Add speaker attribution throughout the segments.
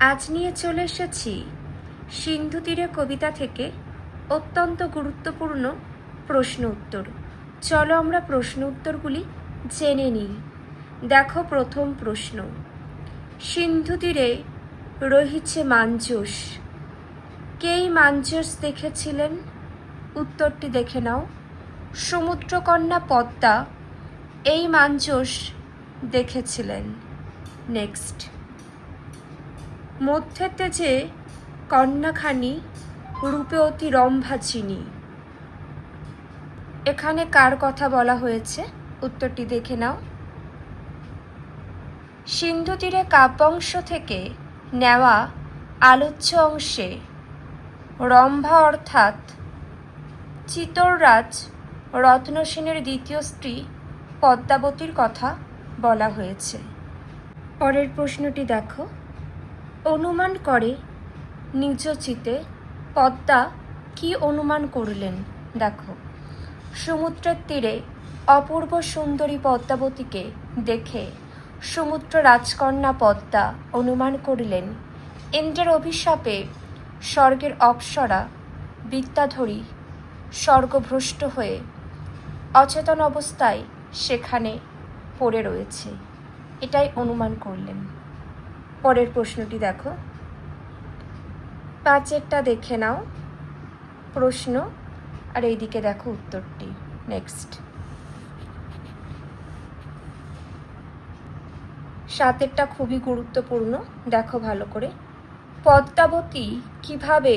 Speaker 1: আজ নিয়ে চলে এসেছি সিন্ধু তীরে কবিতা থেকে অত্যন্ত গুরুত্বপূর্ণ প্রশ্ন উত্তর। চলো আমরা প্রশ্ন উত্তরগুলি জেনে নিই। দেখো প্রথম প্রশ্ন, সিন্ধু তীরে রহিছে মাঞ্জুস, কেই মাঞ্জুস দেখেছিলেন? উত্তরটি দেখে নাও। সমুদ্রকন্যা পদ্মা এই মাঞ্জুস দেখেছিলেন। নেক্সট, মধ্যেতে যে কন্যাখানি রূপে অতি রম্ভাচিনী, এখানে কার কথা বলা হয়েছে? উত্তরটি দেখে নাও। সিন্ধু তীরে কাব্যাংশ থেকে নেওয়া আলোচ্য অংশে রম্ভা অর্থাৎ চিতোররাজ রত্নসেনের দ্বিতীয় স্ত্রী পদ্মাবতীর কথা বলা হয়েছে। পরের প্রশ্নটি দেখো, অনুমান করে নিজ চিতে পদ্মা কি অনুমান করলেন? দেখো, সমুদ্রের তীরে অপূর্ব সুন্দরী পদ্মাবতীকে দেখে সমুদ্র রাজকন্যা পদ্মা অনুমান করিলেন ইন্দ্রের অভিশাপে স্বর্গের অপ্সরা বিদ্যাধরী স্বর্গভ্রষ্ট হয়ে অচেতন অবস্থায় সেখানে পড়ে রয়েছে, এটাই অনুমান করলেন। পরের প্রশ্নটি দেখো, পাঁচেরটা দেখে নাও প্রশ্ন, আর এইদিকে দেখো উত্তরটি। নেক্সট, সাতেরটা খুবই গুরুত্বপূর্ণ, দেখো ভালো করে। পদ্মাবতী কিভাবে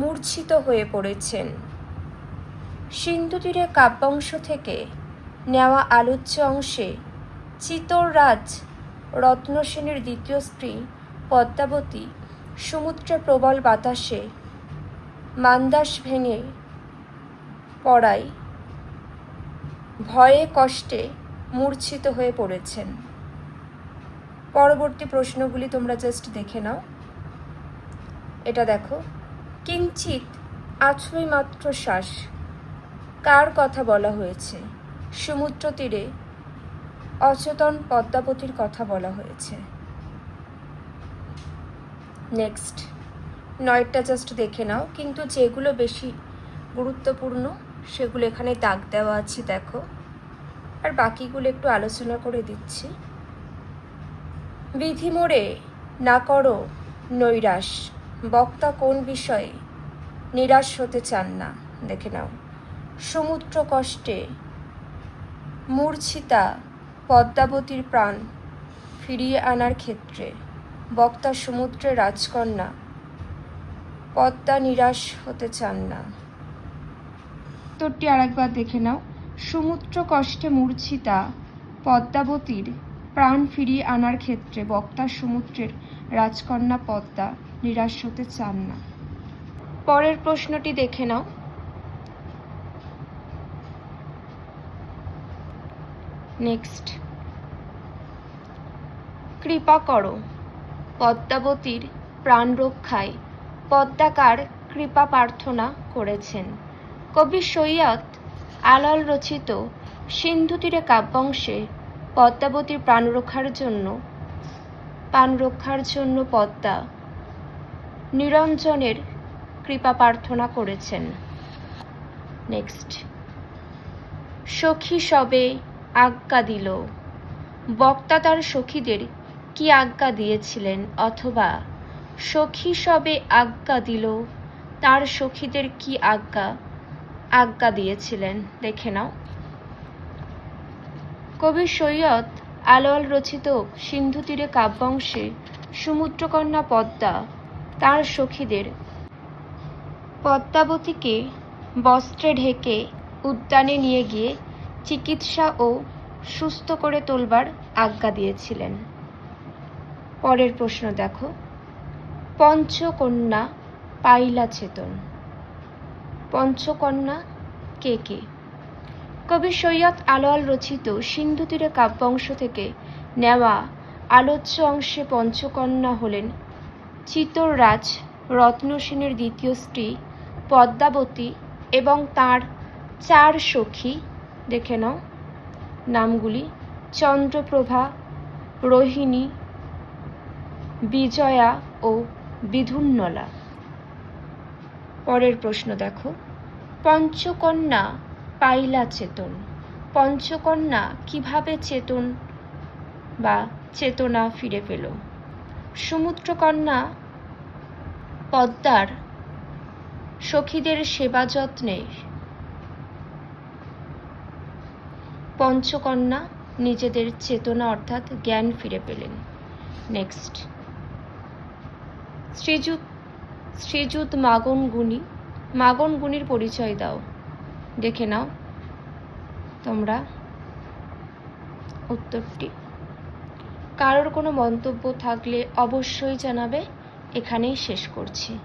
Speaker 1: মূর্ছিত হয়ে পড়েছেন? সিন্ধু তীরে কাব্যাংশ থেকে নেওয়া আলোচ্য অংশে চিতোররাজ রত্নসেনের দ্বিতীয় স্ত্রী পদ্মাবতী সমুদ্রে প্রবল বাতাসে মান্দাস ভেঙে পড়ায় ভয়ে কষ্টে মূর্ছিত হয়ে পড়েছেন। পরবর্তী প্রশ্নগুলি তোমরা জাস্ট দেখে নাও। এটা দেখো, কিঞ্চিত আছুই মাত্র শ্বাস, কার কথা বলা হয়েছে? সমুদ্র তীরে অচেতন পদ্মাবতীর কথা বলা হয়েছে। নেক্সট, নয়টা জাস্ট দেখে নাও, কিন্তু যেগুলো বেশি গুরুত্বপূর্ণ সেগুলো এখানে দাগ দেওয়া আছে দেখো, আর বাকিগুলো একটু আলোচনা করে দিচ্ছি। বিধি মোড়ে না করো নৈরাশ, বক্তা কোন বিষয়ে নিরাশ হতে চান না? দেখে নাও। সমুদ্র কষ্টে মূর্ছিতা পদ্মাবতীর প্রাণ ফিরিয়ে আনার ক্ষেত্রে বক্তা সমুদ্রের রাজকন্যা পদ্মা নিরাশ হতে চান না। উত্তরটি আরেকবার দেখে নাও। সমুদ্র কষ্টে মূর্ছিতা পদ্মাবতীর প্রাণ ফিরিয়ে আনার ক্ষেত্রে বক্তা সমুদ্রের রাজকন্যা পদ্মা নিরাশ হতে চান না। পরের প্রশ্নটি দেখে নাও। নেক্সট, কৃপা করো পদ্মাবতীর প্রাণ রক্ষায় পদ্মাকার কৃপা প্রার্থনা করেছেন। কবি সৈয়দ আলাল রচিত সিন্ধু তীরে কাব্যাংশে পদ্মাবতীর প্রাণ রক্ষার জন্য পদ্মা নিরঞ্জনের কৃপা প্রার্থনা করেছেন। নেক্সট, সখী সবে আজ্ঞা দিল, বক্তা তার সখীদের কি আজ্ঞা দিয়েছিলেন? অথবা সখী সবে আজ্ঞা দিল, তার সখীদের কি আজ্ঞা দিয়েছিলেন? দেখে নাও। কবি সৈয়দ আলাওল রচিত সিন্ধু তীরে কাব্যাংশে সমুদ্রকন্যা পদ্মা তার সখীদের পদ্মাবতীকে বস্ত্রে ঢেকে উদ্যানে নিয়ে গিয়ে চিকিৎসা ও সুস্থ করে তোলবার আজ্ঞা দিয়েছিলেন। পরের প্রশ্ন দেখো, পঞ্চকন্যা পাইলা চেতন, পঞ্চকন্যা কে কে? কবি সৈয়দ আলাওল রচিত সিন্ধু তীরে কাব্যাংশ থেকে নেওয়া আলোচ্য অংশে পঞ্চকন্যা হলেন চিতোররাজ রত্নসেনের দ্বিতীয় স্ত্রী পদ্মাবতী এবং তাঁর চার সখী। দেখে নাও নামগুলি: চন্দ্রপ্রভা, রোহিণী, বিজয়া, ও বিধুন্নলা। পরের প্রশ্ন দেখো, পঞ্চকন্যা পাইলা চেতন। পঞ্চকন্যা কিভাবে চেতন বা চেতনা ফিরে পেল? সমুদ্রকন্যা পদ্মার সখীদের সেবা যত্নে পঞ্চকন্যা নিজেদের চেতনা অর্থাৎ জ্ঞান ফিরে পেলেন। নেক্সট, শ্রীযুত মাগন গুণীর পরিচয় দাও। দেখে নাও তোমরা উত্তরটি। কারোর কোনো মন্তব্য থাকলে অবশ্যই জানাবে। এখানেই শেষ করছি।